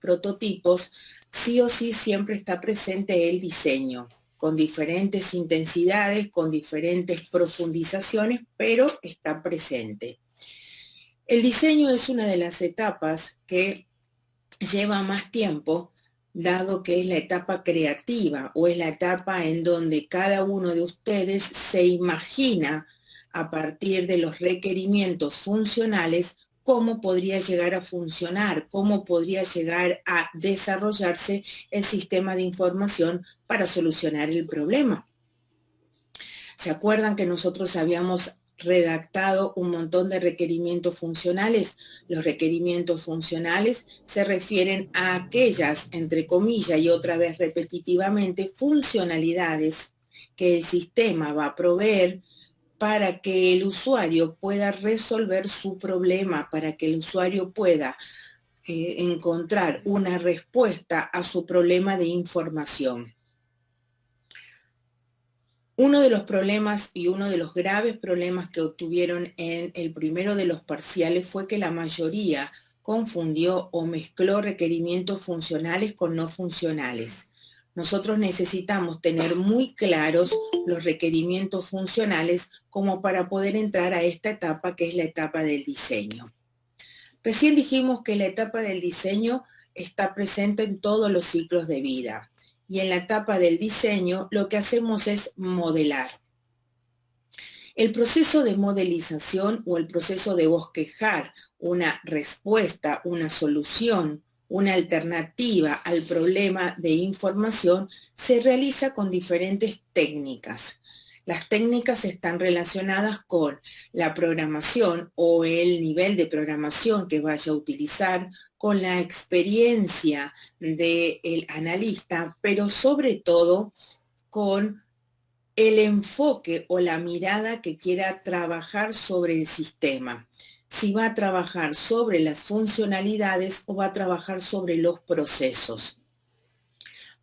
prototipos, sí o sí siempre está presente el diseño, con diferentes intensidades, con diferentes profundizaciones, pero está presente. El diseño es una de las etapas que lleva más tiempo, dado que es la etapa creativa o es la etapa en donde cada uno de ustedes se imagina a partir de los requerimientos funcionales cómo podría llegar a funcionar, cómo podría llegar a desarrollarse el sistema de información para solucionar el problema. ¿Se acuerdan que nosotros habíamos redactado un montón de requerimientos funcionales? Los requerimientos funcionales se refieren a aquellas, entre comillas y otra vez repetitivamente, funcionalidades que el sistema va a proveer para que el usuario pueda resolver su problema, para que el usuario pueda encontrar una respuesta a su problema de información. Uno de los problemas y uno de los graves problemas que obtuvieron en el primero de los parciales fue que la mayoría confundió o mezcló requerimientos funcionales con no funcionales. Nosotros necesitamos tener muy claros los requerimientos funcionales como para poder entrar a esta etapa que es la etapa del diseño. Recién dijimos que la etapa del diseño está presente en todos los ciclos de vida. Y en la etapa del diseño lo que hacemos es modelar. El proceso de modelización o el proceso de bosquejar una respuesta, una solución, una alternativa al problema de información se realiza con diferentes técnicas. Las técnicas están relacionadas con la programación o el nivel de programación que vaya a utilizar, con la experiencia del analista, pero sobre todo con el enfoque o la mirada que quiera trabajar sobre el sistema. Si va a trabajar sobre las funcionalidades o va a trabajar sobre los procesos.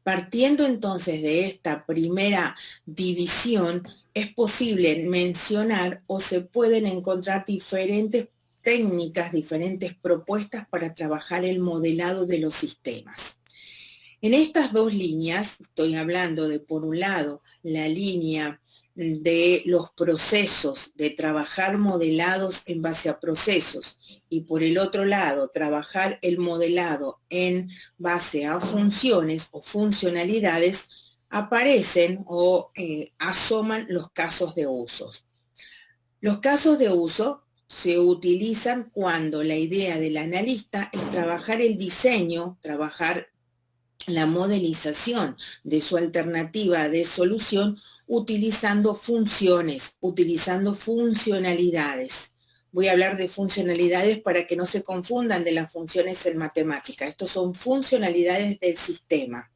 Partiendo entonces de esta primera división, es posible mencionar o se pueden encontrar diferentes técnicas, diferentes propuestas para trabajar el modelado de los sistemas. En estas dos líneas, estoy hablando de, por un lado, la línea de los procesos, de trabajar modelados en base a procesos, y por el otro lado, trabajar el modelado en base a funciones o funcionalidades, aparecen o asoman los casos de usos. Los casos de uso se utilizan cuando la idea del analista es trabajar el diseño, trabajar la modelización de su alternativa de solución utilizando funciones, utilizando funcionalidades. Voy a hablar de funcionalidades para que no se confundan de las funciones en matemática. Estos son funcionalidades del sistema.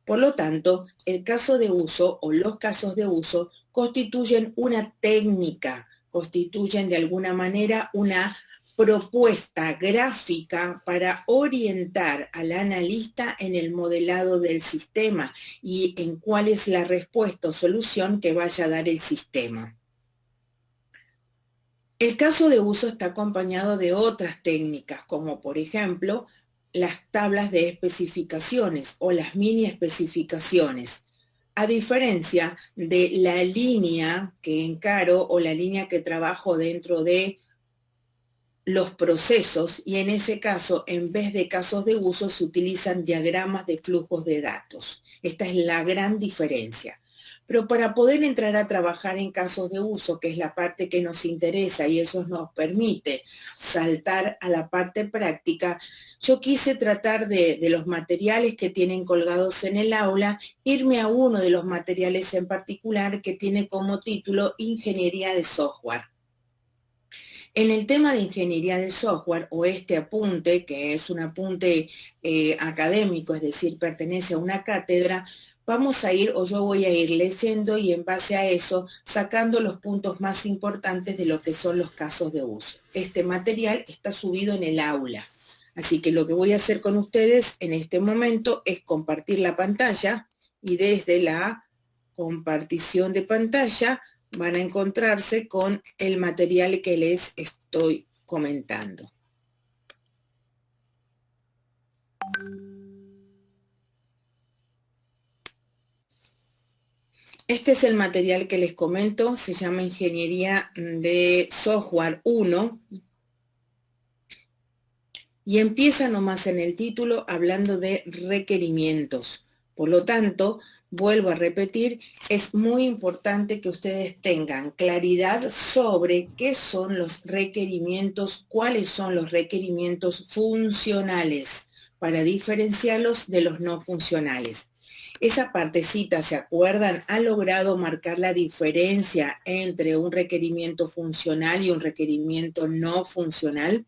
Por lo tanto, el caso de uso o los casos de uso constituyen una técnica, constituyen de alguna manera una propuesta gráfica para orientar al analista en el modelado del sistema y en cuál es la respuesta o solución que vaya a dar el sistema. El caso de uso está acompañado de otras técnicas, como por ejemplo las tablas de especificaciones o las mini especificaciones. A diferencia de la línea que encaro o la línea que trabajo dentro de los procesos, y en ese caso, en vez de casos de uso, se utilizan diagramas de flujos de datos. Esta es la gran diferencia. Pero para poder entrar a trabajar en casos de uso, que es la parte que nos interesa y eso nos permite saltar a la parte práctica, yo quise tratar de los materiales que tienen colgados en el aula, irme a uno de los materiales en particular que tiene como título Ingeniería de Software. En el tema de ingeniería de software, o este apunte, que es un apunte académico, es decir, pertenece a una cátedra, vamos a ir, o yo voy a ir leyendo y en base a eso, sacando los puntos más importantes de lo que son los casos de uso. Este material está subido en el aula. Así que lo que voy a hacer con ustedes en este momento es compartir la pantalla y desde la compartición de pantalla van a encontrarse con el material que les estoy comentando. Este es el material que les comento, se llama Ingeniería de Software 1 y empieza nomás en el título hablando de requerimientos. Por lo tanto, vuelvo a repetir, es muy importante que ustedes tengan claridad sobre qué son los requerimientos, cuáles son los requerimientos funcionales para diferenciarlos de los no funcionales. Esa partecita, ¿se acuerdan? Ha logrado marcar la diferencia entre un requerimiento funcional y un requerimiento no funcional.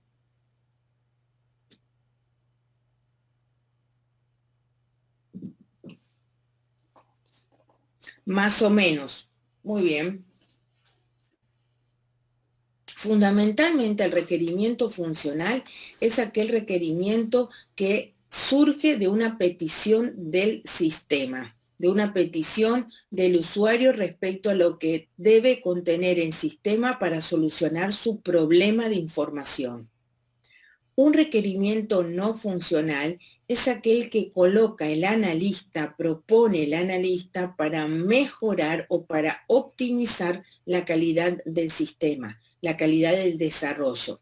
Más o menos. Muy bien. Fundamentalmente el requerimiento funcional es aquel requerimiento que surge de una petición del sistema, de una petición del usuario respecto a lo que debe contener el sistema para solucionar su problema de información. Un requerimiento no funcional es aquel que coloca el analista, propone el analista para mejorar o para optimizar la calidad del sistema, la calidad del desarrollo.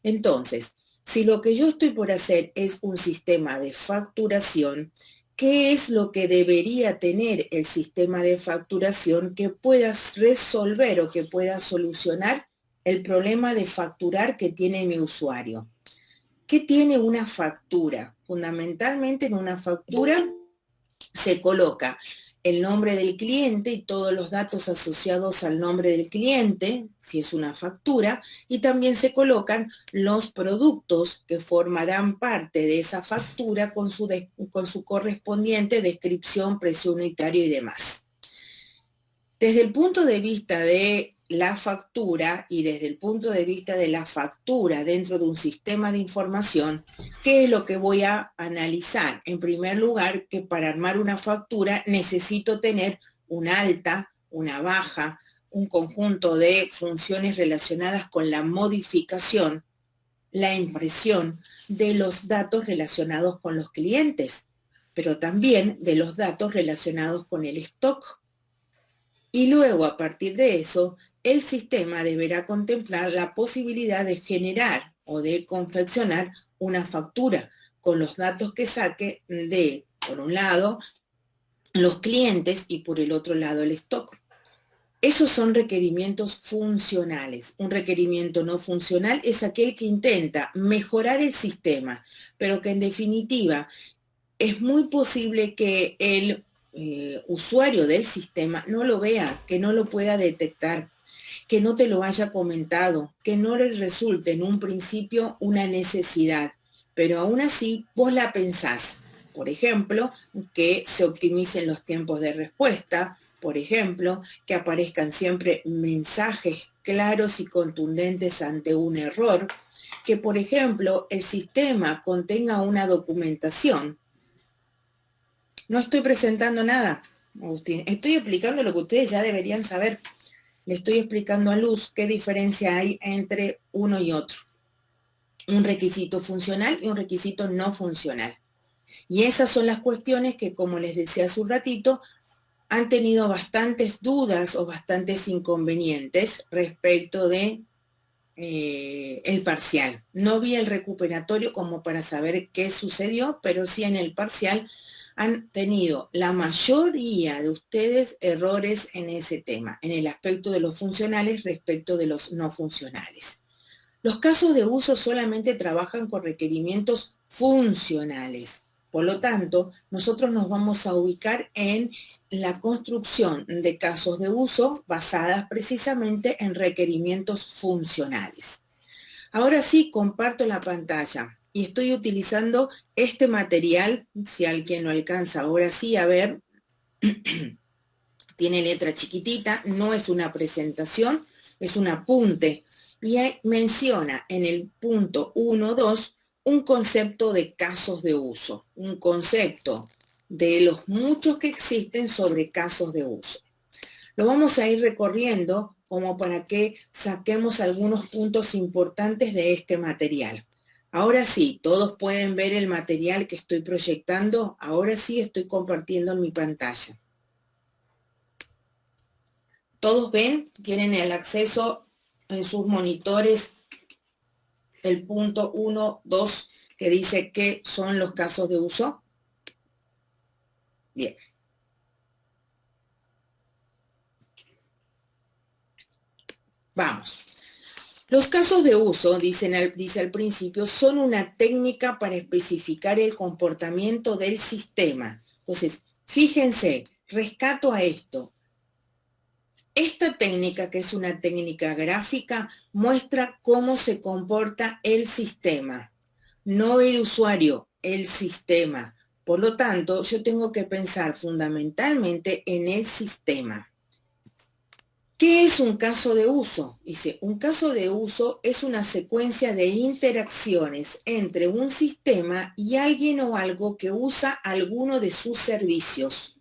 Entonces, si lo que yo estoy por hacer es un sistema de facturación, ¿qué es lo que debería tener el sistema de facturación que pueda resolver o que pueda solucionar el problema de facturar que tiene mi usuario? ¿Qué tiene una factura? Fundamentalmente en una factura se coloca el nombre del cliente y todos los datos asociados al nombre del cliente, si es una factura, y también se colocan los productos que formarán parte de esa factura con su correspondiente descripción, precio unitario y demás. Desde el punto de vista de la factura y desde el punto de vista de la factura dentro de un sistema de información, ¿qué es lo que voy a analizar? En primer lugar, que para armar una factura necesito tener una alta, una baja, un conjunto de funciones relacionadas con la modificación, la impresión de los datos relacionados con los clientes, pero también de los datos relacionados con el stock. Y luego, a partir de eso, el sistema deberá contemplar la posibilidad de generar o de confeccionar una factura con los datos que saque de, por un lado, los clientes y por el otro lado el stock. Esos son requerimientos funcionales. Un requerimiento no funcional es aquel que intenta mejorar el sistema, pero que en definitiva es muy posible que el usuario del sistema no lo vea, que no lo pueda detectar, que no te lo haya comentado, que no le resulte en un principio una necesidad, pero aún así vos la pensás. Por ejemplo, que se optimicen los tiempos de respuesta, por ejemplo, que aparezcan siempre mensajes claros y contundentes ante un error, que por ejemplo el sistema contenga una documentación. No estoy presentando nada, Agustín. Estoy explicando lo que ustedes ya deberían saber. Le estoy explicando a Luz qué diferencia hay entre uno y otro. Un requisito funcional y un requisito no funcional. Y esas son las cuestiones que, como les decía hace un ratito, han tenido bastantes dudas o bastantes inconvenientes respecto de el parcial. No vi el recuperatorio como para saber qué sucedió, pero sí en el parcial han tenido la mayoría de ustedes errores en ese tema, en el aspecto de los funcionales respecto de los no funcionales. Los casos de uso solamente trabajan con requerimientos funcionales. Por lo tanto, nosotros nos vamos a ubicar en la construcción de casos de uso basadas precisamente en requerimientos funcionales. Ahora sí, comparto la pantalla y estoy utilizando este material, si alguien lo alcanza ahora sí a ver, tiene letra chiquitita, no es una presentación, es un apunte y menciona en el punto 1.2 un concepto de casos de uso, un concepto de los muchos que existen sobre casos de uso. Lo vamos a ir recorriendo como para que saquemos algunos puntos importantes de este material. Ahora sí, todos pueden ver el material que estoy proyectando. Ahora sí estoy compartiendo en mi pantalla. ¿Todos ven? ¿Tienen el acceso en sus monitores? El punto 1, 2, que dice qué son los casos de uso. Bien. Vamos. Los casos de uso, dice al principio, son una técnica para especificar el comportamiento del sistema. Entonces, fíjense, rescato a esto. Esta técnica, que es una técnica gráfica, muestra cómo se comporta el sistema, no el usuario, el sistema. Por lo tanto, yo tengo que pensar fundamentalmente en el sistema. ¿Qué es un caso de uso? Dice, un caso de uso es una secuencia de interacciones entre un sistema y alguien o algo que usa alguno de sus servicios.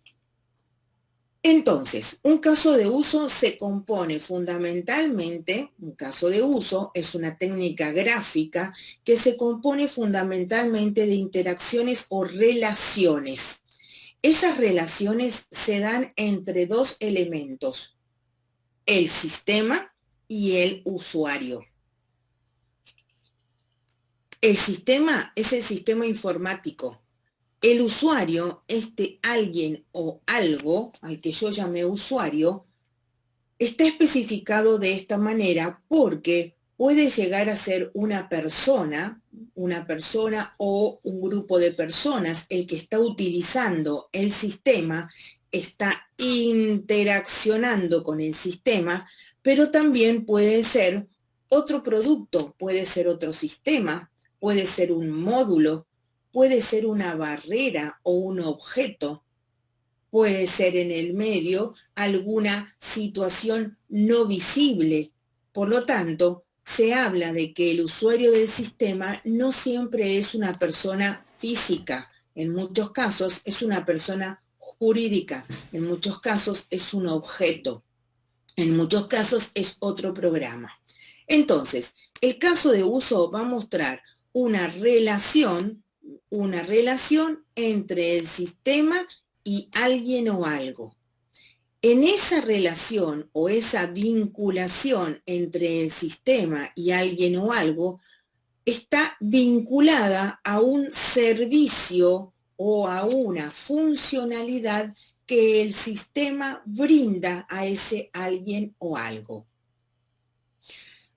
Entonces, un caso de uso se compone fundamentalmente, un caso de uso es una técnica gráfica que se compone fundamentalmente de interacciones o relaciones. Esas relaciones se dan entre dos elementos, el sistema y el usuario. El sistema es el sistema informático. El usuario, alguien o algo al que yo llamé usuario, está especificado de esta manera porque puede llegar a ser una persona o un grupo de personas el que está utilizando el sistema, está interaccionando con el sistema, pero también puede ser otro producto, puede ser otro sistema, puede ser un módulo, puede ser una barrera o un objeto. Puede ser en el medio alguna situación no visible. Por lo tanto, se habla de que el usuario del sistema no siempre es una persona física. En muchos casos es una persona jurídica. En muchos casos es un objeto. En muchos casos es otro programa. Entonces, el caso de uso va a mostrar una relación entre el sistema y alguien o algo. En esa relación o esa vinculación entre el sistema y alguien o algo, está vinculada a un servicio o a una funcionalidad que el sistema brinda a ese alguien o algo.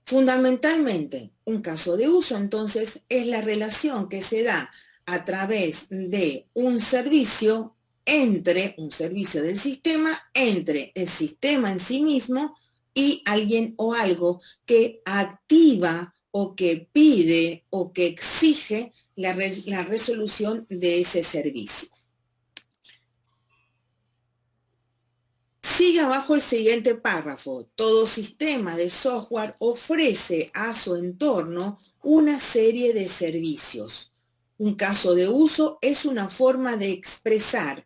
Fundamentalmente, un caso de uso, entonces, es la relación que se da a través de un servicio del sistema, entre el sistema en sí mismo y alguien o algo que activa o que pide o que exige la resolución de ese servicio. Sigue abajo el siguiente párrafo. Todo sistema de software ofrece a su entorno una serie de servicios. Un caso de uso es una forma de expresar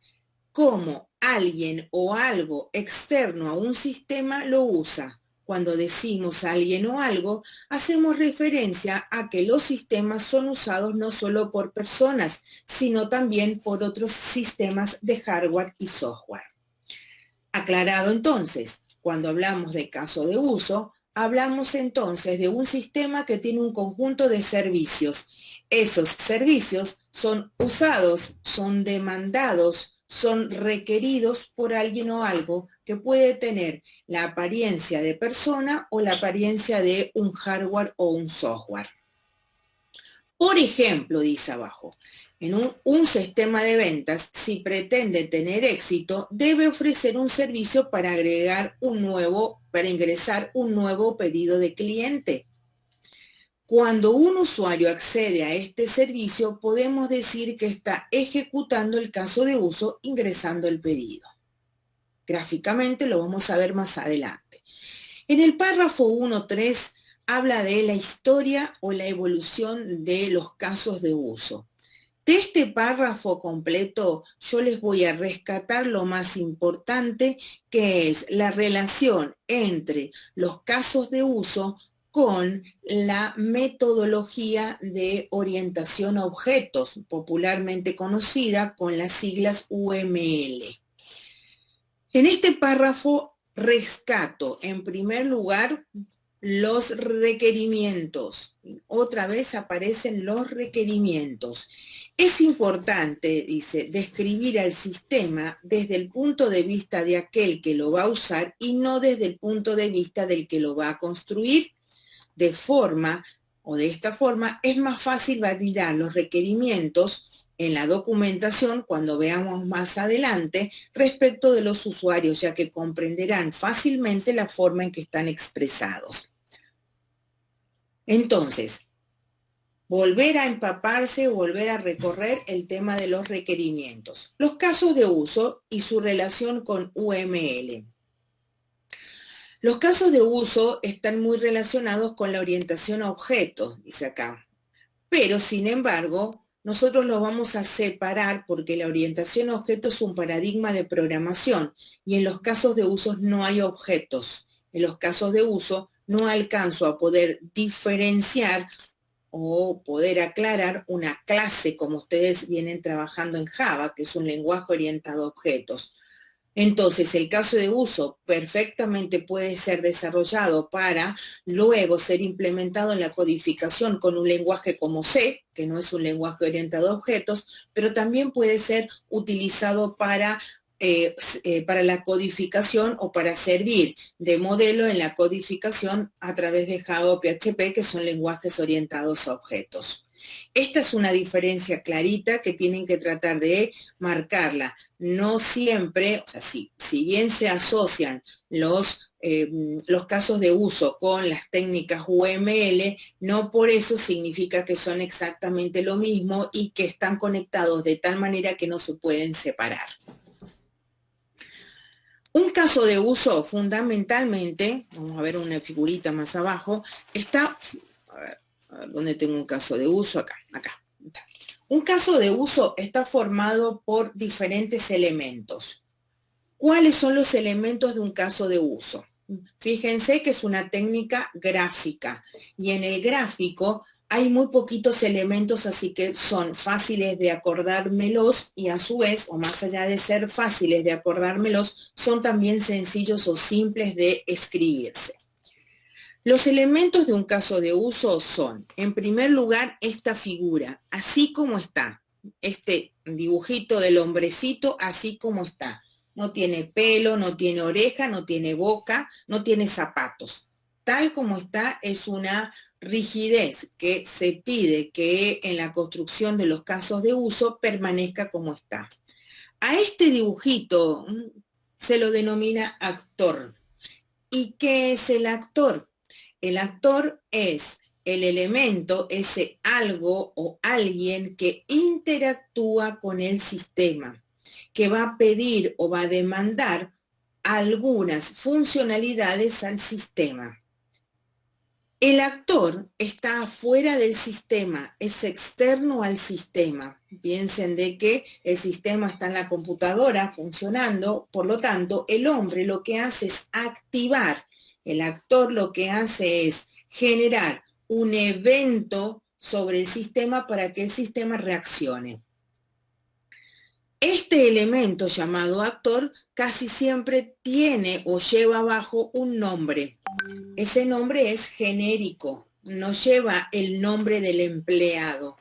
cómo alguien o algo externo a un sistema lo usa. Cuando decimos alguien o algo, hacemos referencia a que los sistemas son usados no solo por personas, sino también por otros sistemas de hardware y software. Aclarado entonces, cuando hablamos de caso de uso, hablamos entonces de un sistema que tiene un conjunto de servicios. Esos servicios son usados, son demandados, son requeridos por alguien o algo que puede tener la apariencia de persona o la apariencia de un hardware o un software. Por ejemplo, dice abajo, en un sistema de ventas, si pretende tener éxito, debe ofrecer un servicio para ingresar un nuevo pedido de cliente. Cuando un usuario accede a este servicio, podemos decir que está ejecutando el caso de uso ingresando el pedido. Gráficamente lo vamos a ver más adelante. En el párrafo 1.3 habla de la historia o la evolución de los casos de uso. De este párrafo completo yo les voy a rescatar lo más importante, que es la relación entre los casos de uso con la metodología de orientación a objetos, popularmente conocida con las siglas UML. En este párrafo rescato, en primer lugar, los requerimientos. Otra vez aparecen los requerimientos. Es importante, dice, describir al sistema desde el punto de vista de aquel que lo va a usar y no desde el punto de vista del que lo va a construir. De esta forma, es más fácil validar los requerimientos en la documentación cuando veamos más adelante respecto de los usuarios, ya que comprenderán fácilmente la forma en que están expresados. Entonces, volver a empaparse, volver a recorrer el tema de los requerimientos. Los casos de uso y su relación con UML. Los casos de uso están muy relacionados con la orientación a objetos, dice acá. Pero, sin embargo, nosotros los vamos a separar porque la orientación a objetos es un paradigma de programación y en los casos de uso no hay objetos. En los casos de uso no alcanzo a poder diferenciar o poder aclarar una clase como ustedes vienen trabajando en Java, que es un lenguaje orientado a objetos. Entonces, el caso de uso perfectamente puede ser desarrollado para luego ser implementado en la codificación con un lenguaje como C, que no es un lenguaje orientado a objetos, pero también puede ser utilizado para la codificación o para servir de modelo en la codificación a través de Java o PHP, que son lenguajes orientados a objetos. Esta es una diferencia clarita que tienen que tratar de marcarla. No siempre, o sea, si bien se asocian los casos de uso con las técnicas UML, no por eso significa que son exactamente lo mismo y que están conectados de tal manera que no se pueden separar. Un caso de uso fundamentalmente, vamos a ver una figurita más abajo, está, a ver, ¿dónde tengo un caso de uso? Acá. Un caso de uso está formado por diferentes elementos. ¿Cuáles son los elementos de un caso de uso? Fíjense que es una técnica gráfica y en el gráfico hay muy poquitos elementos, así que son fáciles de acordármelos y a su vez, o más allá de ser fáciles de acordármelos, son también sencillos o simples de escribirse. Los elementos de un caso de uso son, en primer lugar, esta figura, así como está. Este dibujito del hombrecito, así como está. No tiene pelo, no tiene oreja, no tiene boca, no tiene zapatos. Tal como está es una rigidez que se pide que en la construcción de los casos de uso permanezca como está. A este dibujito se lo denomina actor. ¿Y qué es el actor? El actor es el elemento, ese algo o alguien que interactúa con el sistema, que va a pedir o va a demandar algunas funcionalidades al sistema. El actor está afuera del sistema, es externo al sistema. Piensen de que el sistema está en la computadora funcionando, por lo tanto, el hombre lo que hace es activar. El actor lo que hace es generar un evento sobre el sistema para que el sistema reaccione. Este elemento llamado actor casi siempre tiene o lleva abajo un nombre. Ese nombre es genérico, no lleva el nombre del empleado,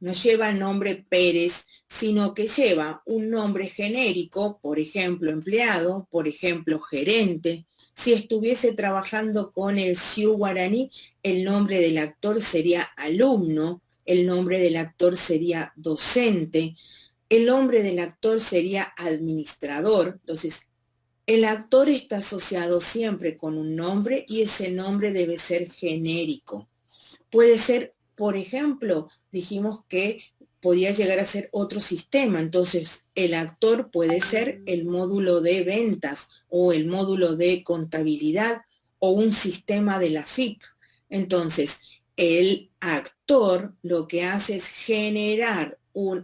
no lleva el nombre Pérez, sino que lleva un nombre genérico, por ejemplo, empleado, por ejemplo, gerente. Si estuviese trabajando con el Sioux guaraní, el nombre del actor sería alumno, el nombre del actor sería docente, el nombre del actor sería administrador. Entonces, el actor está asociado siempre con un nombre y ese nombre debe ser genérico. Puede ser, por ejemplo, dijimos que podía llegar a ser otro sistema, entonces el actor puede ser el módulo de ventas o el módulo de contabilidad o un sistema de la FIP. Entonces, el actor lo que hace es generar o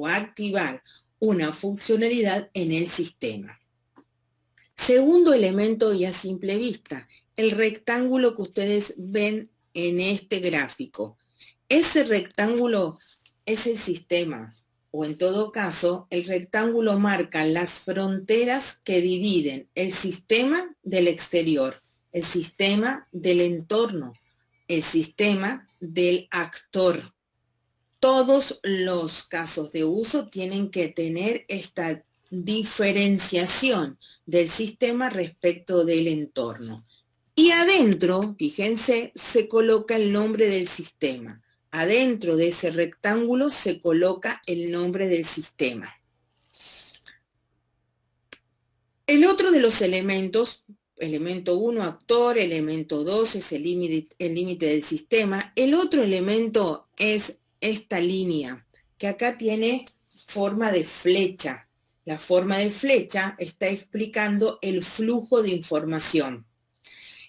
activar una funcionalidad en el sistema. Segundo elemento y a simple vista, el rectángulo que ustedes ven en este gráfico. Ese rectángulo es el sistema, o en todo caso, el rectángulo marca las fronteras que dividen el sistema del exterior, el sistema del entorno, el sistema del actor. Todos los casos de uso tienen que tener esta diferenciación del sistema respecto del entorno. Y adentro, fíjense, se coloca el nombre del sistema. Adentro de ese rectángulo se coloca el nombre del sistema. El otro de los elementos, elemento 1, actor, elemento 2 es el límite del sistema. El otro elemento es esta línea, que acá tiene forma de flecha. La forma de flecha está explicando el flujo de información.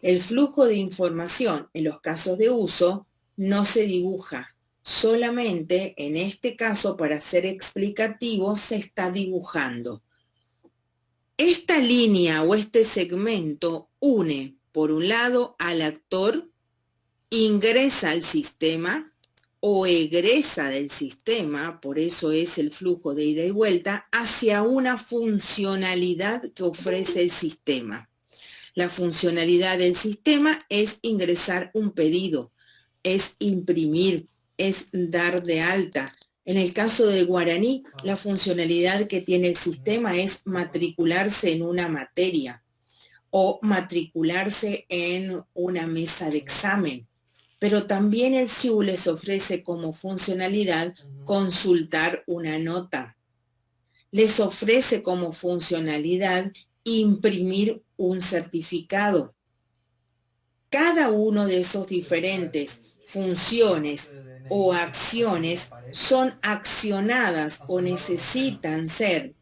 El flujo de información en los casos de uso no se dibuja, solamente en este caso, para ser explicativo, se está dibujando. Esta línea o este segmento une, por un lado, al actor, ingresa al sistema o egresa del sistema, por eso es el flujo de ida y vuelta, hacia una funcionalidad que ofrece el sistema. La funcionalidad del sistema es ingresar un pedido, es imprimir, es dar de alta. En el caso del guaraní, la funcionalidad que tiene el sistema es matricularse en una materia o matricularse en una mesa de examen. Pero también el SIU les ofrece como funcionalidad consultar una nota. Les ofrece como funcionalidad imprimir un certificado. Cada uno de esos diferentes funciones o acciones son accionadas o necesitan ser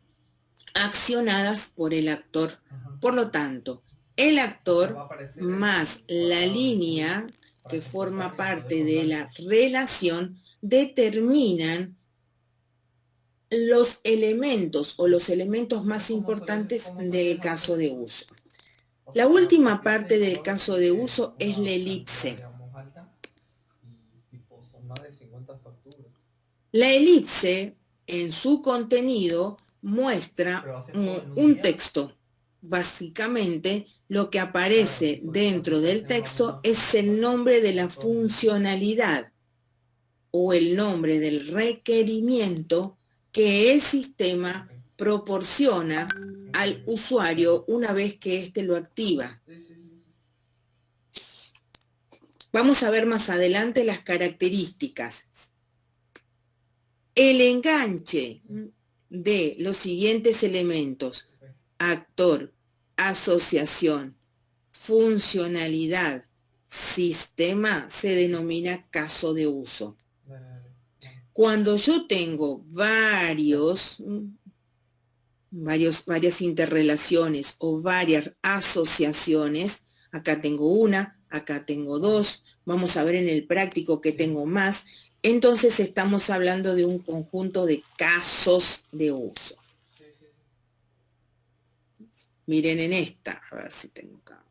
accionadas por el actor. Por lo tanto, el actor más la línea que forma parte de la relación determinan los elementos o los elementos más importantes del caso de uso. La última parte del caso de uso es la elipse. La elipse, en su contenido, muestra un texto. Básicamente, lo que aparece dentro del texto es el nombre de la funcionalidad o el nombre del requerimiento que el sistema proporciona al usuario una vez que éste lo activa. Vamos a ver más adelante las características. El enganche de los siguientes elementos: actor, asociación, funcionalidad, sistema, se denomina caso de uso. Cuando yo tengo varias interrelaciones o varias asociaciones, acá tengo una, acá tengo dos, vamos a ver en el práctico que tengo más, entonces estamos hablando de un conjunto de casos de uso. Miren en esta, a ver si tengo acá.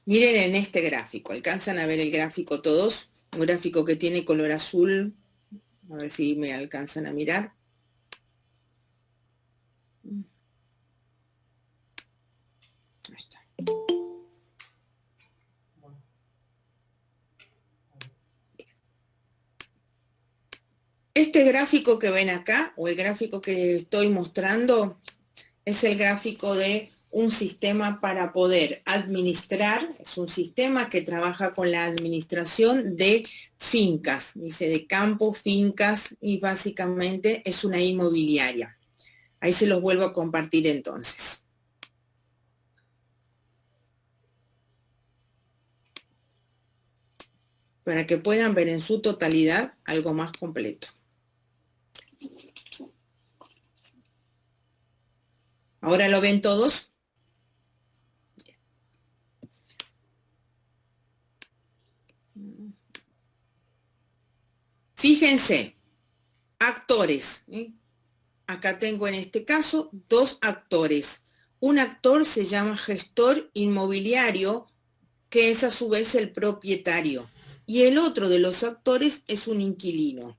Miren en este gráfico, ¿alcanzan a ver el gráfico todos? Un gráfico que tiene color azul, a ver si me alcanzan a mirar. Ahí está. Este gráfico que ven acá, o el gráfico que les estoy mostrando, es el gráfico de un sistema para poder administrar, es un sistema que trabaja con la administración de fincas, dice de campos, fincas, y básicamente es una inmobiliaria. Ahí se los vuelvo a compartir entonces. Para que puedan ver en su totalidad algo más completo. ¿Ahora lo ven todos? Fíjense, actores, ¿sí? acá tengo en este caso dos actores. Un actor se llama gestor inmobiliario, que es a su vez el propietario, y el otro de los actores es un inquilino.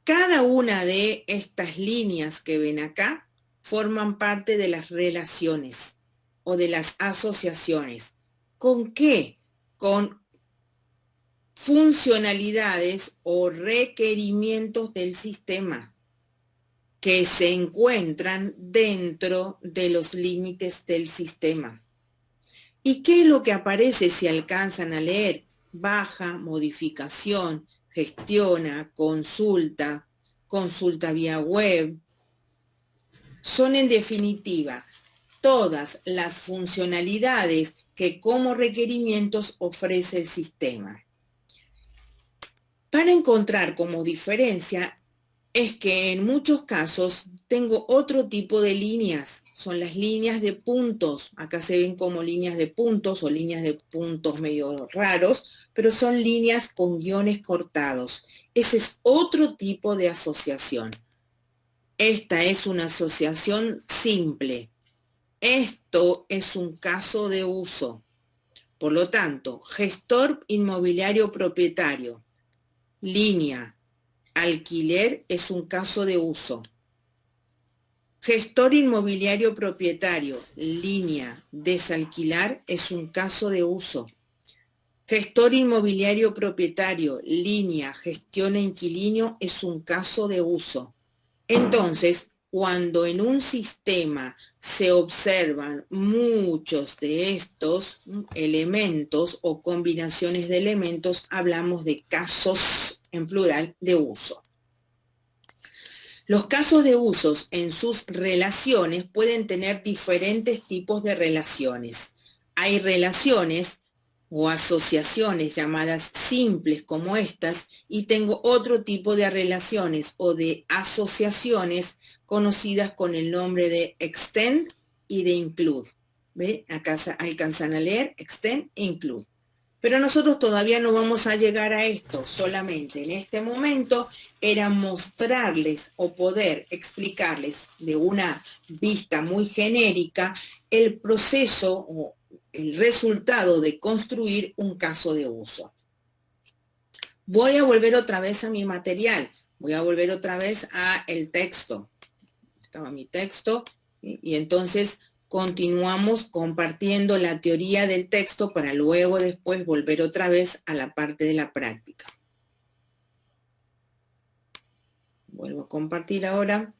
Cada una de estas líneas que ven acá forman parte de las relaciones o de las asociaciones. ¿Con qué? Con funcionalidades o requerimientos del sistema que se encuentran dentro de los límites del sistema. ¿Y qué es lo que aparece si alcanzan a leer? Baja, modificación, gestiona, consulta, consulta vía web. Son en definitiva todas las funcionalidades que como requerimientos ofrece el sistema. Para encontrar como diferencia es que en muchos casos tengo otro tipo de líneas, son las líneas de puntos. Acá se ven como líneas de puntos o líneas de puntos medio raros, pero son líneas con guiones cortados. Ese es otro tipo de asociación. Esta es una asociación simple. Esto es un caso de uso. Por lo tanto, gestor inmobiliario propietario, línea, alquiler es un caso de uso. Gestor inmobiliario propietario, línea, desalquilar es un caso de uso. Gestor inmobiliario propietario, línea, gestiona inquilino es un caso de uso. Entonces, cuando en un sistema se observan muchos de estos elementos o combinaciones de elementos, hablamos de casos en plural de uso. Los casos de usos en sus relaciones pueden tener diferentes tipos de relaciones. Hay relaciones o asociaciones llamadas simples como estas, y tengo otro tipo de relaciones o de asociaciones conocidas con el nombre de extend y de include. ¿Ve? Acá alcanzan a leer extend e include. Pero nosotros todavía no vamos a llegar a esto, solamente en este momento era mostrarles o poder explicarles de una vista muy genérica el proceso o el resultado de construir un caso de uso. Voy a volver otra vez a mi material, voy a volver otra vez a el texto. Estaba mi texto y entonces continuamos compartiendo la teoría del texto para luego después volver otra vez a la parte de la práctica. Vuelvo a compartir ahora.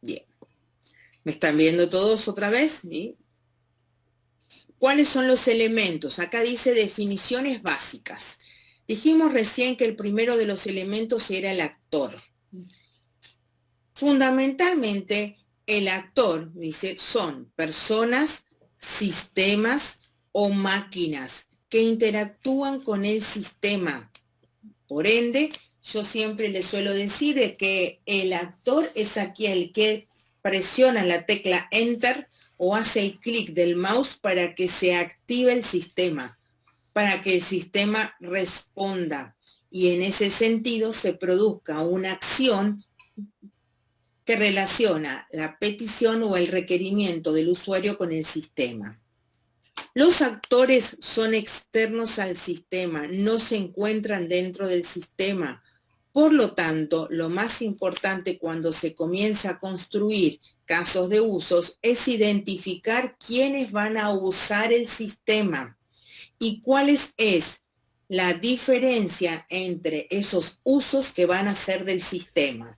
Bien. ¿Me están viendo todos otra vez? ¿Sí? ¿Cuáles son los elementos? Acá dice definiciones básicas. Dijimos recién que el primero de los elementos era el actor. Fundamentalmente, el actor, dice, son personas, sistemas o máquinas que interactúan con el sistema. Por ende, yo siempre les suelo decir de que el actor es aquel que presiona la tecla Enter o hace el clic del mouse para que se active el sistema, para que el sistema responda y en ese sentido se produzca una acción que relaciona la petición o el requerimiento del usuario con el sistema. Los actores son externos al sistema, no se encuentran dentro del sistema. Por lo tanto, lo más importante cuando se comienza a construir casos de usos es identificar quiénes van a usar el sistema y cuál es la diferencia entre esos usos que van a ser del sistema.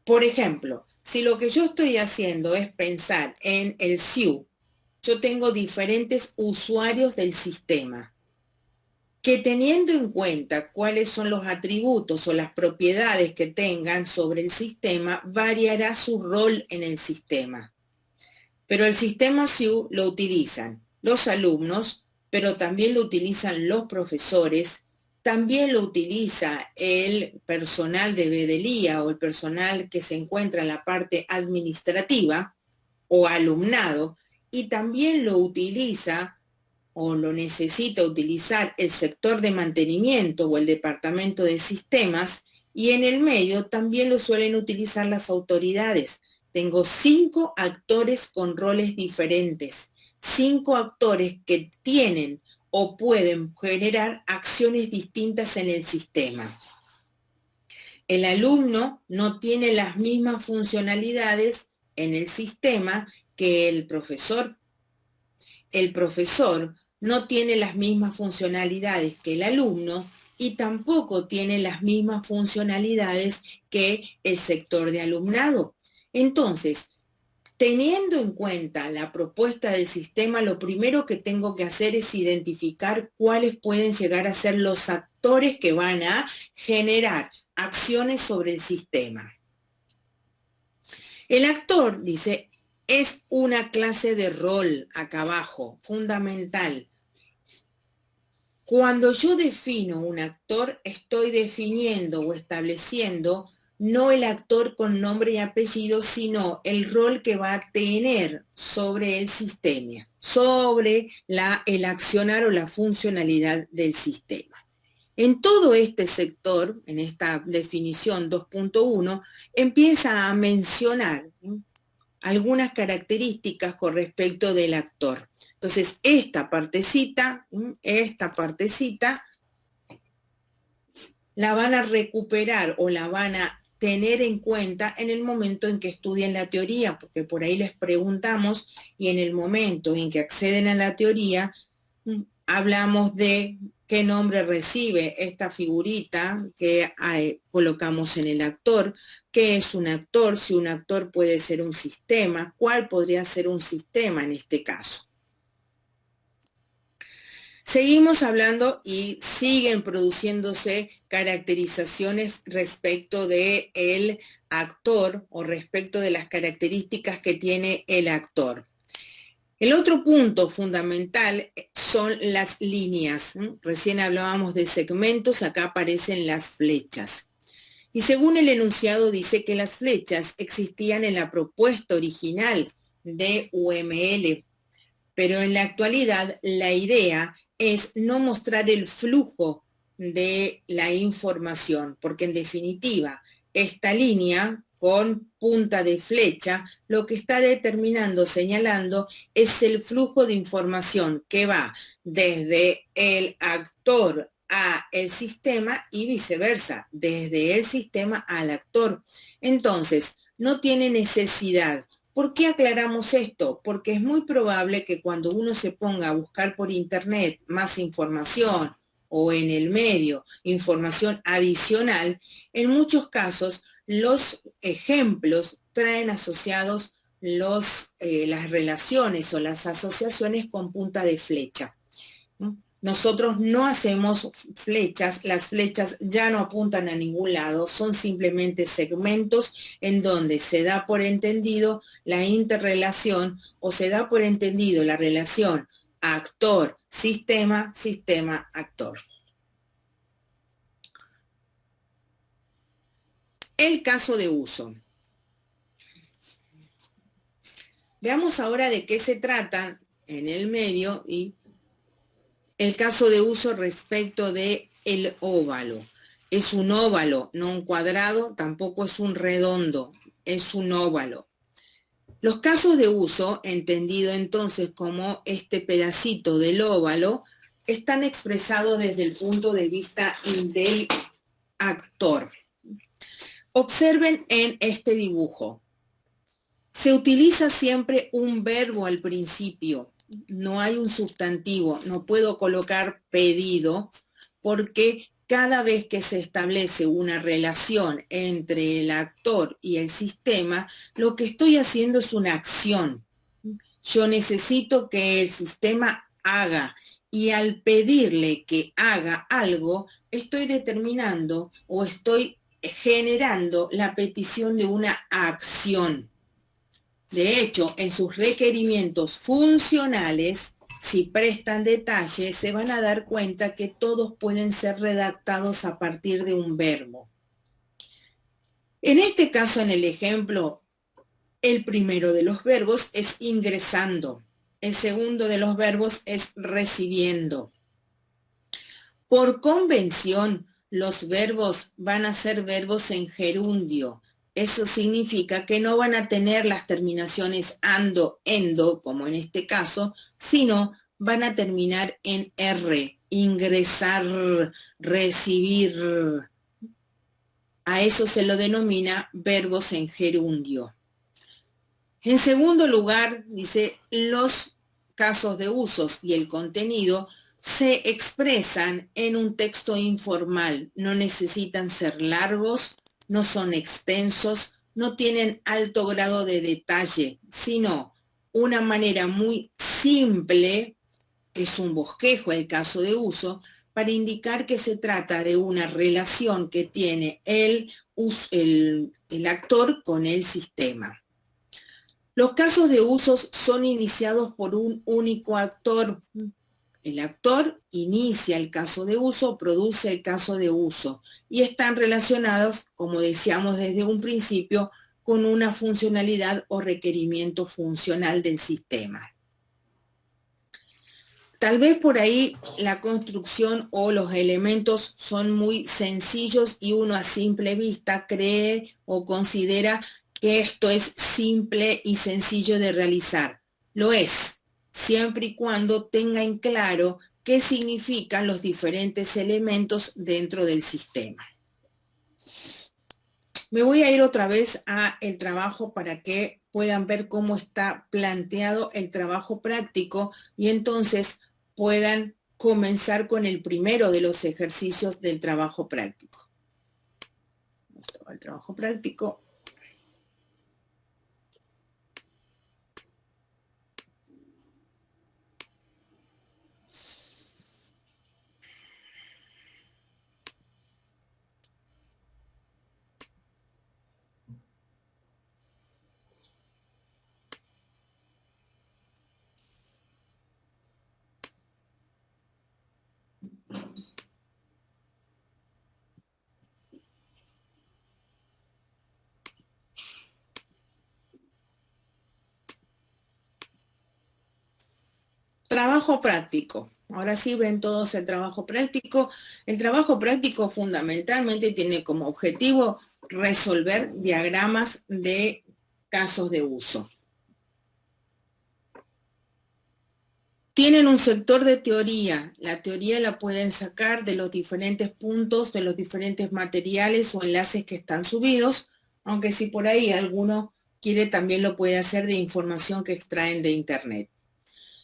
Por ejemplo, si lo que yo estoy haciendo es pensar en el SIU, yo tengo diferentes usuarios del sistema, que teniendo en cuenta cuáles son los atributos o las propiedades que tengan sobre el sistema, variará su rol en el sistema. Pero el sistema SIU lo utilizan los alumnos, pero también lo utilizan los profesores, también lo utiliza el personal de Bedelía o el personal que se encuentra en la parte administrativa o alumnado, y también lo utiliza o lo necesita utilizar el sector de mantenimiento o el departamento de sistemas, y en el medio también lo suelen utilizar las autoridades. Tengo 5 actores con roles diferentes, 5 actores que tienen o pueden generar acciones distintas en el sistema. El alumno no tiene las mismas funcionalidades en el sistema que el profesor. El profesor no tiene las mismas funcionalidades que el alumno y tampoco tiene las mismas funcionalidades que el sector de alumnado. Entonces, teniendo en cuenta la propuesta del sistema, lo primero que tengo que hacer es identificar cuáles pueden llegar a ser los actores que van a generar acciones sobre el sistema. El actor, dice, es una clase de rol, acá abajo, fundamental. Cuando yo defino un actor, estoy definiendo o estableciendo no el actor con nombre y apellido, sino el rol que va a tener sobre el sistema, sobre el accionar o la funcionalidad del sistema. En todo este sector, en esta definición 2.1, empieza a mencionar algunas características con respecto del actor. Entonces, esta partecita la van a recuperar o la van a tener en cuenta en el momento en que estudien la teoría, porque por ahí les preguntamos y en el momento en que acceden a la teoría, hablamos de qué nombre recibe esta figurita que colocamos en el actor, qué es un actor, si un actor puede ser un sistema, cuál podría ser un sistema en este caso. Seguimos hablando y siguen produciéndose caracterizaciones respecto del actor o respecto de las características que tiene el actor. El otro punto fundamental son las líneas. Recién hablábamos de segmentos, acá aparecen las flechas. Y según el enunciado dice que las flechas existían en la propuesta original de UML, pero en la actualidad la idea es no mostrar el flujo de la información, porque en definitiva esta línea con punta de flecha lo que está determinando, señalando, es el flujo de información que va desde el actor a el sistema y viceversa, desde el sistema al actor. Entonces, no tiene necesidad. ¿Por qué aclaramos esto? Porque es muy probable que cuando uno se ponga a buscar por internet más información o en el medio información adicional, en muchos casos los ejemplos traen asociados las relaciones o las asociaciones con punta de flecha. Nosotros no hacemos flechas, las flechas ya no apuntan a ningún lado, son simplemente segmentos en donde se da por entendido la interrelación o se da por entendido la relación actor-sistema, sistema-actor. El caso de uso. Veamos ahora de qué se trata en el medio y el caso de uso respecto de el óvalo. Es un óvalo, no un cuadrado, tampoco es un redondo, es un óvalo. Los casos de uso, entendido entonces como este pedacito del óvalo, están expresados desde el punto de vista del actor. Observen en este dibujo. Se utiliza siempre un verbo al principio. No hay un sustantivo, no puedo colocar pedido porque cada vez que se establece una relación entre el actor y el sistema, lo que estoy haciendo es una acción. Yo necesito que el sistema haga y al pedirle que haga algo, estoy determinando o estoy generando la petición de una acción. De hecho, en sus requerimientos funcionales si prestan detalle, se van a dar cuenta que todos pueden ser redactados a partir de un verbo. En este caso, en el ejemplo, el primero de los verbos es ingresando. El segundo de los verbos es recibiendo. Por convención, los verbos van a ser verbos en gerundio. Eso significa que no van a tener las terminaciones ando, endo, como en este caso, sino van a terminar en R, ingresar, recibir. A eso se lo denomina verbos en gerundio. En segundo lugar, dice, los casos de usos y el contenido se expresan en un texto informal. No necesitan ser largos, no son extensos, no tienen alto grado de detalle, sino una manera muy simple, es un bosquejo el caso de uso, para indicar que se trata de una relación que tiene el actor con el sistema. Los casos de usos son iniciados por un único actor. El actor inicia el caso de uso, produce el caso de uso y están relacionados, como decíamos desde un principio, con una funcionalidad o requerimiento funcional del sistema. Tal vez por ahí la construcción o los elementos son muy sencillos y uno a simple vista cree o considera que esto es simple y sencillo de realizar. Lo es, siempre y cuando tenga en claro qué significan los diferentes elementos dentro del sistema. Me voy a ir otra vez a el trabajo para que puedan ver cómo está planteado el trabajo práctico y entonces puedan comenzar con el primero de los ejercicios del trabajo práctico. El trabajo práctico. Trabajo práctico. Ahora sí ven todos el trabajo práctico. El trabajo práctico fundamentalmente tiene como objetivo resolver diagramas de casos de uso. Tienen un sector de teoría. La teoría la pueden sacar de los diferentes puntos, de los diferentes materiales o enlaces que están subidos, aunque si por ahí alguno quiere también lo puede hacer de información que extraen de internet.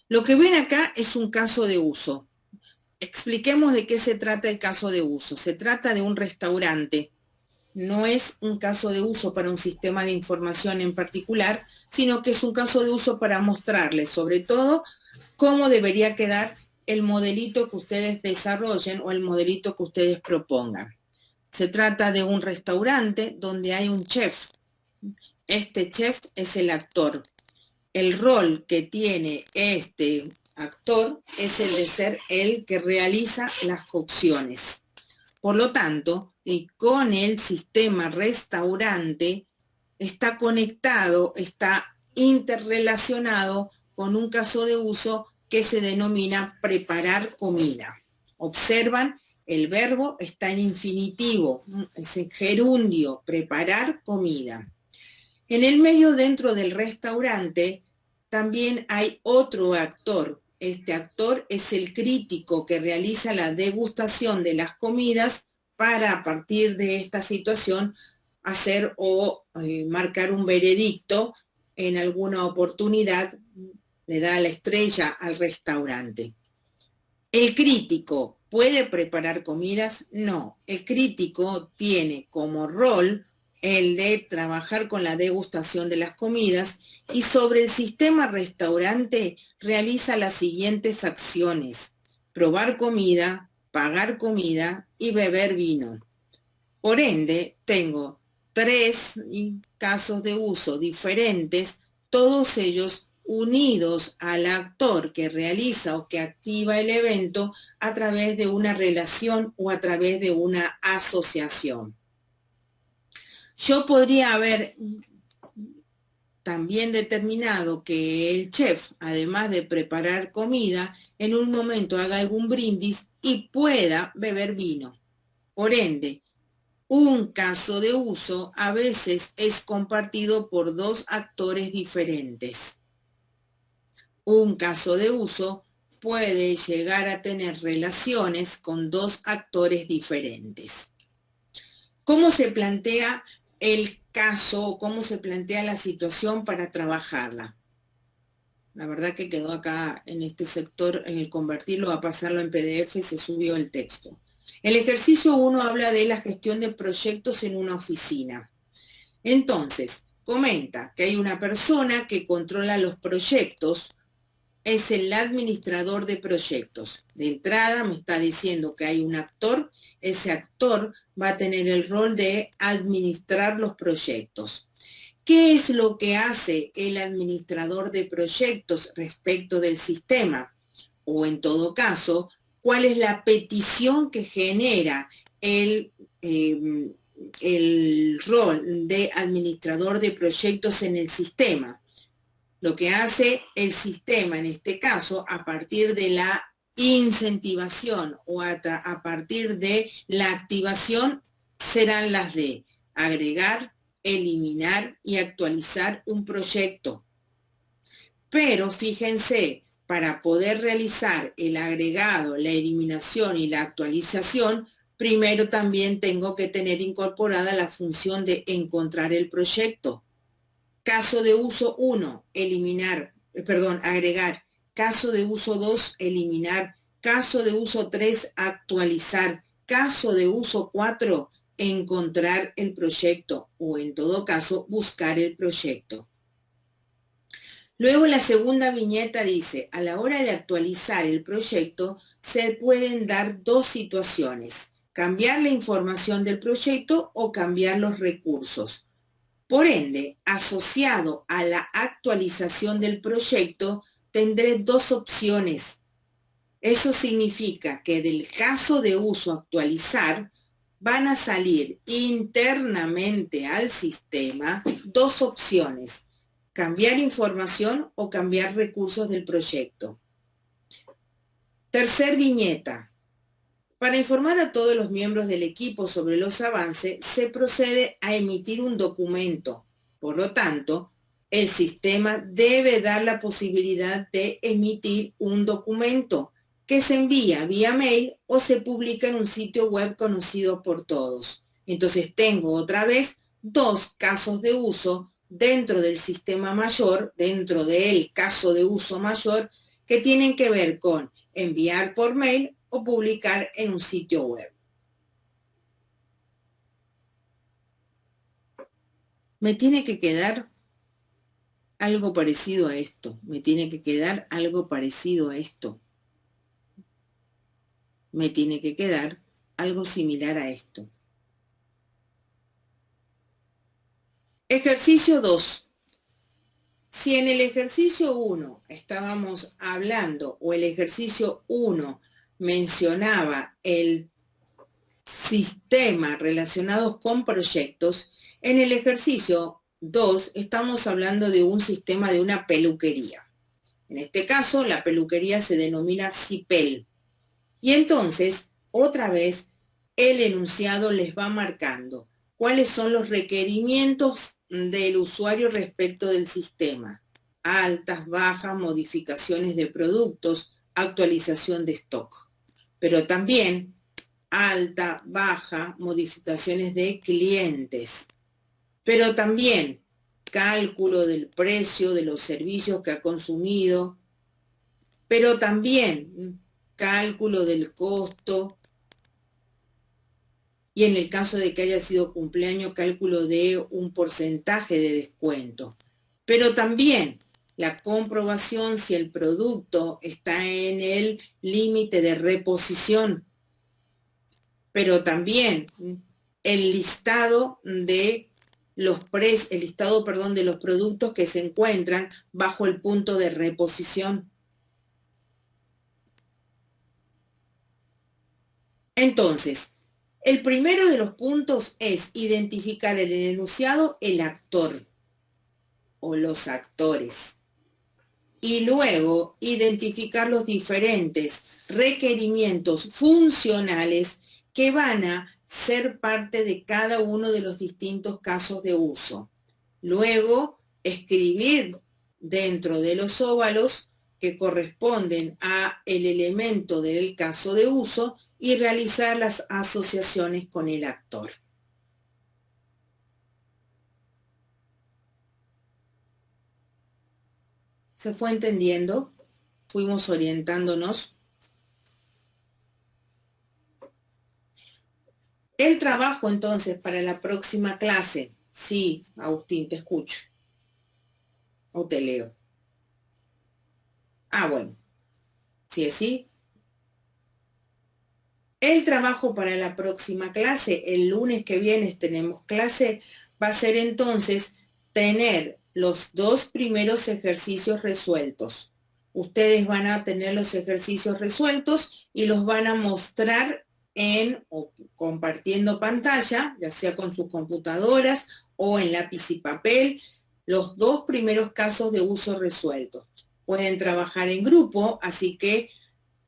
Lo que ven acá es un caso de uso. Expliquemos de qué se trata el caso de uso. Se trata de un restaurante. No es un caso de uso para un sistema de información en particular, sino que es un caso de uso para mostrarles, sobre todo, cómo debería quedar el modelito que ustedes desarrollen o el modelito que ustedes propongan. Se trata de un restaurante donde hay un chef. Este chef es el actor. El rol que tiene este actor es el de ser el que realiza las cocciones. Por lo tanto, y con el sistema restaurante está conectado, está interrelacionado con un caso de uso que se denomina preparar comida. Observan, el verbo está en infinitivo, es en gerundio, preparar comida. En el medio, dentro del restaurante, también hay otro actor. Este actor es el crítico que realiza la degustación de las comidas para, a partir de esta situación, hacer o marcar un veredicto. En alguna oportunidad le da la estrella al restaurante. ¿El crítico puede preparar comidas? No, el crítico tiene como rol el de trabajar con la degustación de las comidas y sobre el sistema restaurante realiza las siguientes acciones: probar comida, pagar comida y beber vino. Por ende, tengo 3 casos de uso diferentes, todos ellos unidos al actor que realiza o que activa el evento a través de una relación o a través de una asociación. Yo podría haber también determinado que el chef, además de preparar comida, en un momento haga algún brindis y pueda beber vino. Por ende, un caso de uso a veces es compartido por dos actores diferentes. Un caso de uso puede llegar a tener relaciones con dos actores diferentes. ¿Cómo se plantea el caso o cómo se plantea la situación para trabajarla? La verdad que quedó acá en este sector, en el convertirlo a pasarlo en PDF, se subió el texto. El ejercicio 1 habla de la gestión de proyectos en una oficina. Entonces, comenta que hay una persona que controla los proyectos, es el administrador de proyectos. De entrada me está diciendo que hay un actor, ese actor va a tener el rol de administrar los proyectos. ¿Qué es lo que hace el administrador de proyectos respecto del sistema? O en todo caso, ¿cuál es la petición que genera el rol de administrador de proyectos en el sistema? Lo que hace el sistema, en este caso, a partir de la incentivación o a partir de la activación, serán las de agregar, eliminar y actualizar un proyecto. Pero fíjense, para poder realizar el agregado, la eliminación y la actualización, primero también tengo que tener incorporada la función de encontrar el proyecto. Caso de uso 1, agregar. Caso de uso 2, eliminar. Caso de uso 3, actualizar. Caso de uso 4, encontrar el proyecto o en todo caso buscar el proyecto. Luego la segunda viñeta dice, a la hora de actualizar el proyecto se pueden dar dos situaciones, cambiar la información del proyecto o cambiar los recursos. Por ende, asociado a la actualización del proyecto, tendré dos opciones. Eso significa que del caso de uso actualizar, van a salir internamente al sistema dos opciones, cambiar información o cambiar recursos del proyecto. Tercer viñeta. Para informar a todos los miembros del equipo sobre los avances, se procede a emitir un documento. Por lo tanto, el sistema debe dar la posibilidad de emitir un documento que se envía vía mail o se publica en un sitio web conocido por todos. Entonces tengo otra vez dos casos de uso dentro del sistema mayor, dentro del caso de uso mayor, que tienen que ver con enviar por mail o publicar en un sitio web. Me tiene que quedar algo parecido a esto. Me tiene que quedar algo parecido a esto. Me tiene que quedar algo similar a esto. Ejercicio 2. Si en el ejercicio 1 estábamos hablando o el ejercicio 1 mencionaba el sistema relacionados con proyectos, en el ejercicio 2 estamos hablando de un sistema de una peluquería. En este caso, la peluquería se denomina CIPEL. Y entonces, otra vez, el enunciado les va marcando cuáles son los requerimientos del usuario respecto del sistema. Altas, bajas, modificaciones de productos, actualización de stock. Pero también alta, baja, modificaciones de clientes. Pero también cálculo del precio de los servicios que ha consumido. Pero también cálculo del costo. Y en el caso de que haya sido cumpleaños, cálculo de un porcentaje de descuento. Pero también la comprobación si el producto está en el límite de reposición. Pero también el listado de el listado, perdón, de los productos que se encuentran bajo el punto de reposición. Entonces, el primero de los puntos es identificar en el enunciado el actor o los actores. Y luego identificar los diferentes requerimientos funcionales que van a ser parte de cada uno de los distintos casos de uso. Luego, escribir dentro de los óvalos que corresponden a el elemento del caso de uso y realizar las asociaciones con el actor. ¿Se fue entendiendo? Fuimos orientándonos. El trabajo entonces para la próxima clase. Sí, Agustín, te escucho. O te leo. Ah, bueno. Si es sí. El trabajo para la próxima clase, el lunes que viene tenemos clase, va a ser entonces tener los 2 primeros ejercicios resueltos. Ustedes van a tener los ejercicios resueltos y los van a mostrar o compartiendo pantalla, ya sea con sus computadoras o en lápiz y papel, los 2 primeros casos de uso resueltos. Pueden trabajar en grupo, así que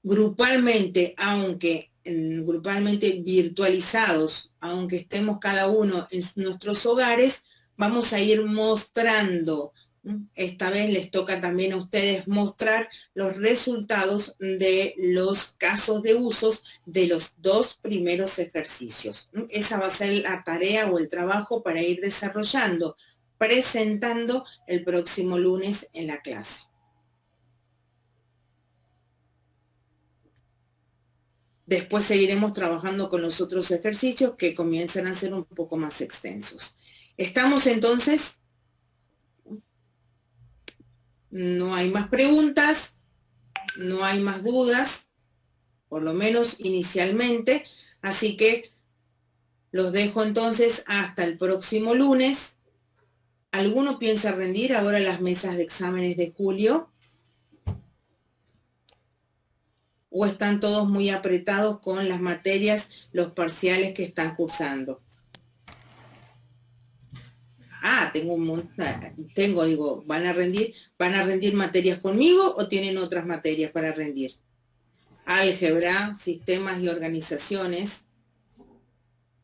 grupalmente, aunque grupalmente virtualizados, aunque estemos cada uno en nuestros hogares, vamos a ir mostrando. Esta vez les toca también a ustedes mostrar los resultados de los casos de usos de los 2 primeros ejercicios. Esa va a ser la tarea o el trabajo para ir desarrollando, presentando el próximo lunes en la clase. Después seguiremos trabajando con los otros ejercicios que comienzan a ser un poco más extensos. ¿Estamos entonces? No hay más preguntas, no hay más dudas, por lo menos inicialmente. Así que los dejo entonces hasta el próximo lunes. ¿Alguno piensa rendir ahora las mesas de exámenes de julio? ¿O están todos muy apretados con las materias, los parciales que están cursando? Ah, digo, ¿van a rendir materias conmigo o tienen otras materias para rendir? Álgebra, sistemas y organizaciones.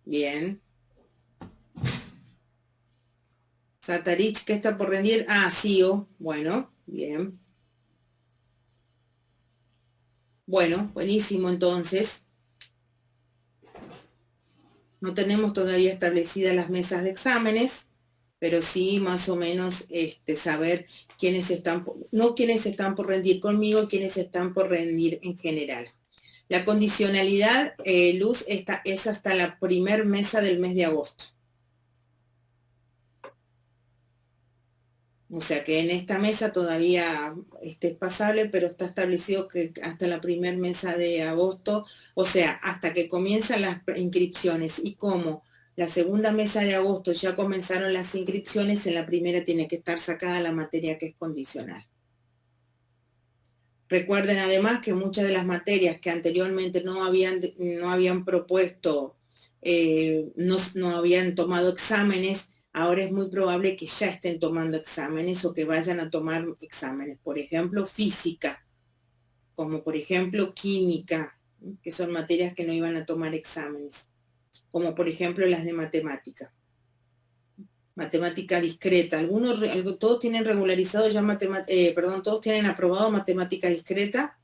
Bien. Satarich, ¿qué está por rendir? Ah, SIO. Bueno, bien. Bueno, buenísimo entonces. No tenemos todavía establecidas las mesas de exámenes, pero sí más o menos saber quiénes están, no quiénes están por rendir conmigo, quiénes están por rendir en general. La condicionalidad, Luz, es hasta la primer mesa del mes de agosto. O sea que en esta mesa todavía es pasable, pero está establecido que hasta la primer mesa de agosto, o sea, hasta que comienzan las inscripciones. Y como la segunda mesa de agosto ya comenzaron las inscripciones, en la primera tiene que estar sacada la materia que es condicional. Recuerden además que muchas de las materias que anteriormente no habían propuesto, no habían tomado exámenes, ahora es muy probable que ya estén tomando exámenes o que vayan a tomar exámenes. Por ejemplo, física, como por ejemplo química, que son materias que no iban a tomar exámenes, como por ejemplo las de matemática. Matemática discreta. Todos tienen regularizado ya todos tienen aprobado matemática discreta.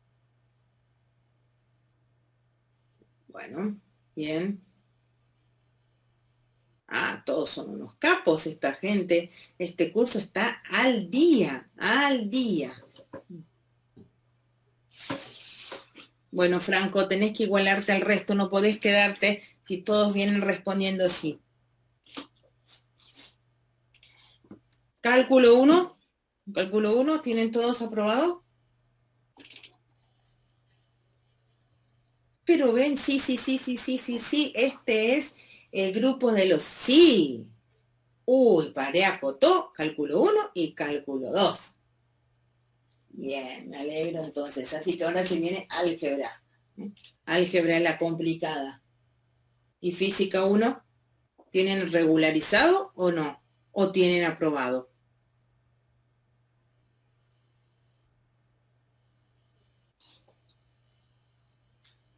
Bueno, bien. Ah, todos son unos capos esta gente. Este curso está al día, al día. Bueno, Franco, tenés que igualarte al resto, no podés quedarte si todos vienen respondiendo sí. Cálculo 1, ¿tienen todos aprobado? Pero ven, sí, este es el grupo de los sí. Uy, parejo, todo, cálculo 1 y cálculo 2. Bien, me alegro entonces. Así que ahora se viene álgebra. Álgebra es la complicada. ¿Y física 1? ¿Tienen regularizado o no? ¿O tienen aprobado?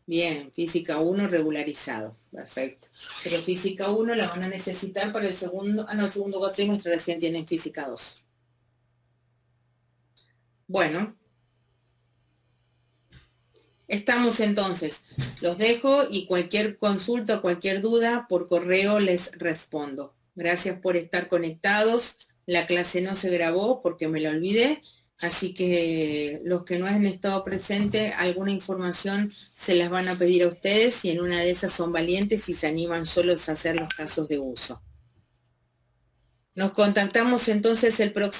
Bien, física 1 regularizado. Perfecto. Pero física 1 la van a necesitar para el segundo, no, el segundo cuatrimestre recién tienen física 2. Bueno, estamos entonces. Los dejo y cualquier consulta, cualquier duda, por correo les respondo. Gracias por estar conectados. La clase no se grabó porque me la olvidé, así que los que no han estado presentes, alguna información se las van a pedir a ustedes y en una de esas son valientes y se animan solos a hacer los casos de uso. Nos contactamos entonces el próximo.